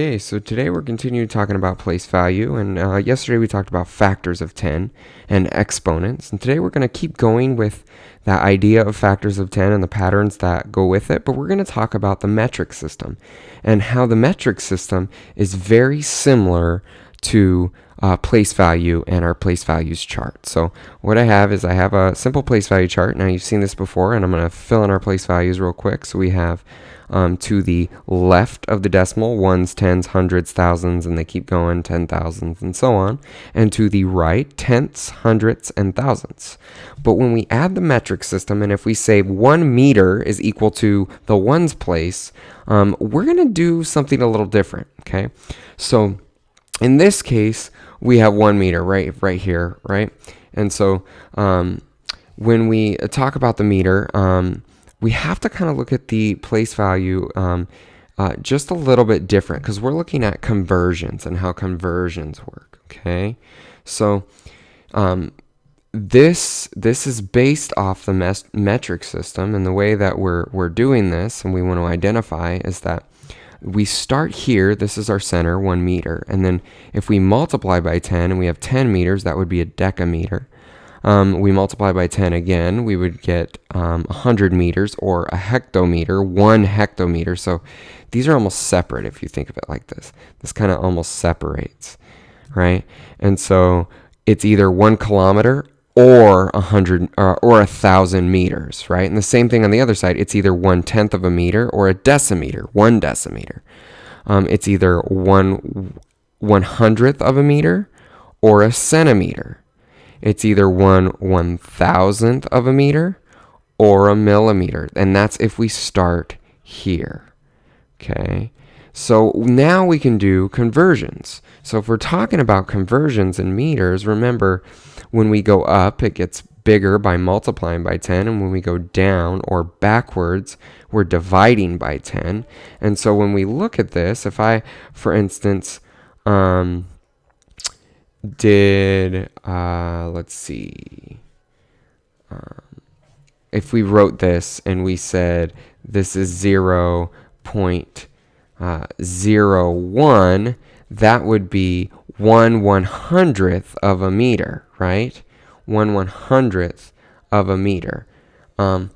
Okay, so today we're continuing talking about place value, and yesterday we talked about factors of 10 and exponents, and today we're going to keep going with that idea of factors of 10 and the patterns that go with it, but we're going to talk about the metric system and how the metric system is very similar to place value and our place values chart. So what I have is I have a simple place value chart. Now you've seen this before, and I'm going to fill in our place values real quick. So we have to the left of the decimal, ones, tens, hundreds, thousands, and they keep going, 10,000s, and so on. And to the right, tenths, hundredths, and thousands. But when we add the metric system, and if we say 1 meter is equal to the ones place, we're going to do something a little different, okay? So in this case, we have 1 meter right here, right? And so when we talk about the meter, we have to kind of look at the place value just a little bit different because we're looking at conversions and how conversions work, okay? So this is based off the metric system, and the way that we're doing this and we want to identify is that we start here, this is our center, 1 meter, and then if we multiply by 10 and we have 10 meters, that would be a decameter. We multiply by 10 again, we would get 100 meters, or a hectometer, 1 hectometer. So these are almost separate if you think of it like this. This kind of almost separates, right? And so it's either 1 kilometer or 100 or 1,000 meters, right? And the same thing on the other side. It's either 1/10 of a meter or a decimeter, 1 decimeter. It's either 1/100th of a meter or a centimeter. It's either 1/1000th of a meter or a millimeter. And that's if we start here. Okay. So now we can do conversions. So if we're talking about conversions in meters, remember when we go up, it gets bigger by multiplying by 10. And when we go down or backwards, we're dividing by 10. And so when we look at this, if I, for instance, let's see, if we wrote this and we said this is 0.01, that would be 1/100th of a meter, right? 1/100th of a meter. And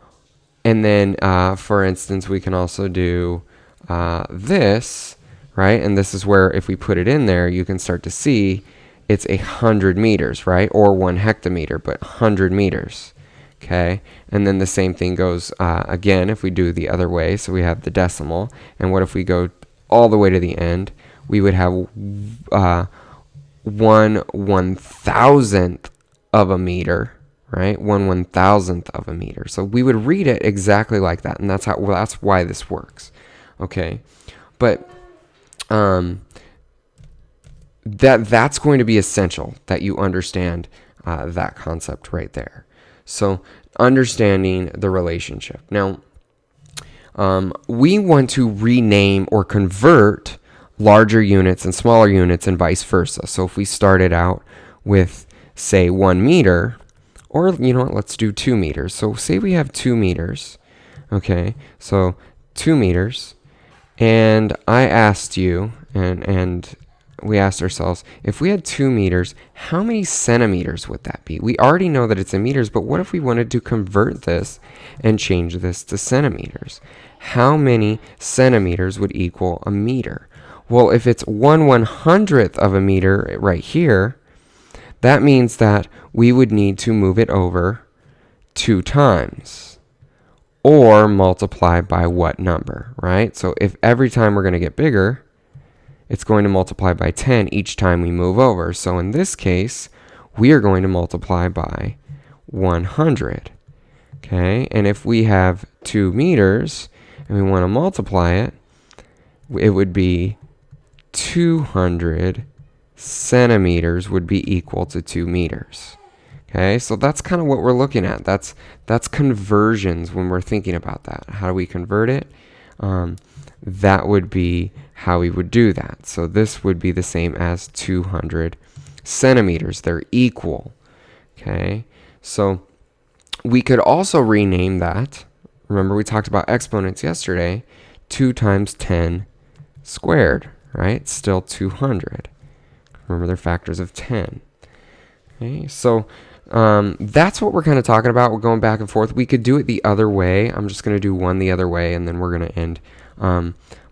then, for instance, we can also do this, right? And this is where if we put it in there, you can start to see it's 100 meters, right? Or 1 hectometer, but 100 meters. Okay, and then the same thing goes again if we do the other way. So we have the decimal, and what if we go all the way to the end? We would have 1/1000th of a meter, right? 1/1000th of a meter. So we would read it exactly like that, and that's why this works. Okay, but that's going to be essential that you understand that concept right there. So understanding the relationship. Now, we want to rename or convert larger units and smaller units and vice versa. So if we started out with, say, 1 meter, or, you know what, let's do 2 meters. So say we have 2 meters, okay? So 2 meters, and I asked you, and we asked ourselves, if we had 2 meters, how many centimeters would that be? We already know that it's in meters, but what if we wanted to convert this and change this to centimeters? How many centimeters would equal a meter? Well, if it's 1/100th of a meter right here, that means that we would need to move it over 2 times or multiply by what number, right? So if every time we're going to get bigger, it's going to multiply by 10 each time we move over. So in this case, we are going to multiply by 100. Okay, and if we have 2 meters and we want to multiply it, it would be 200 centimeters would be equal to 2 meters. Okay, so that's kind of what we're looking at. That's conversions when we're thinking about that. How do we convert it? That would be how we would do that. So this would be the same as 200 centimeters. They're equal. Okay, so we could also rename that. Remember, we talked about exponents yesterday. 2 times 10 squared, right? Still 200. Remember, they're factors of 10. Okay, so that's what we're kind of talking about. We're going back and forth. We could do it the other way. I'm just going to do one the other way, and then we're going to end.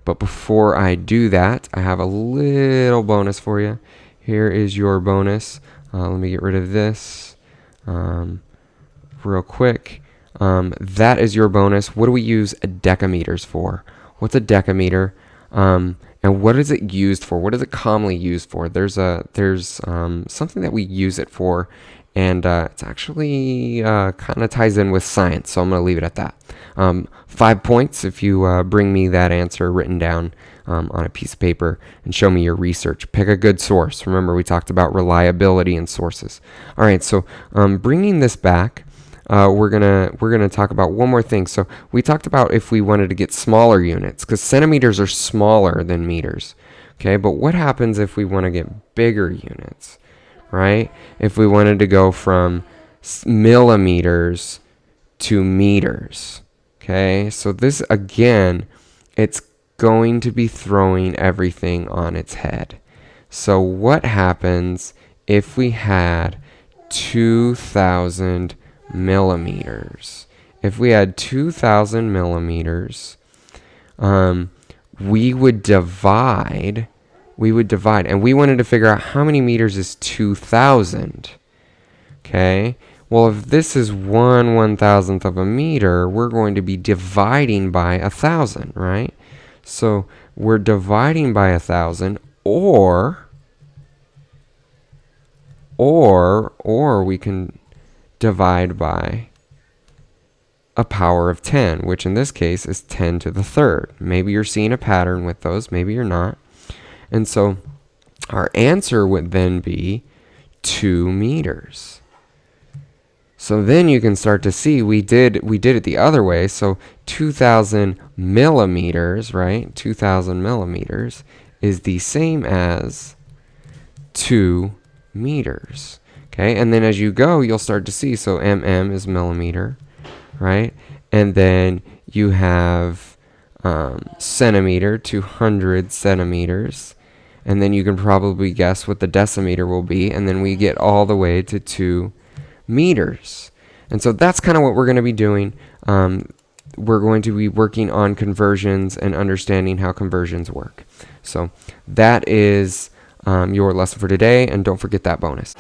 But before I do that, I have a little bonus for you. Here is your bonus. Let me get rid of this real quick. That is your bonus. What do we use decameters for? What's a decameter? And what is it used for? What is it commonly used for? There's something that we use it for, and it's actually kind of ties in with science, so I'm going to leave it at that. 5 points if you bring me that answer written down on a piece of paper and show me your research. Pick a good source. Remember, we talked about reliability and sources. All right, so bringing this back, we're gonna talk about one more thing. So we talked about if we wanted to get smaller units, because centimeters are smaller than meters. Okay, but what happens if we want to get bigger units, right? If we wanted to go from millimeters to meters. Okay, so this again, it's going to be throwing everything on its head. So what happens if we had 2,000 millimeters? If we had 2,000 millimeters, we would divide, and we wanted to figure out how many meters is 2,000. Okay, well, if this is 1/1000th of a meter, we're going to be dividing by 1,000, right? So we're dividing by 1,000, or we can divide by a power of 10, which in this case is 10 to the third. Maybe you're seeing a pattern with those, maybe you're not. And so our answer would then be 2 meters. So then you can start to see we did it the other way. So 2,000 millimeters, right? 2,000 millimeters is the same as 2 meters. Okay, and then as you go, you'll start to see, so mm is millimeter, right? And then you have centimeter, 200 centimeters. And then you can probably guess what the decimeter will be. And then we get all the way to 2 meters. And so that's kind of what we're going to be doing. We're going to be working on conversions and understanding how conversions work. So that is your lesson for today, and don't forget that bonus.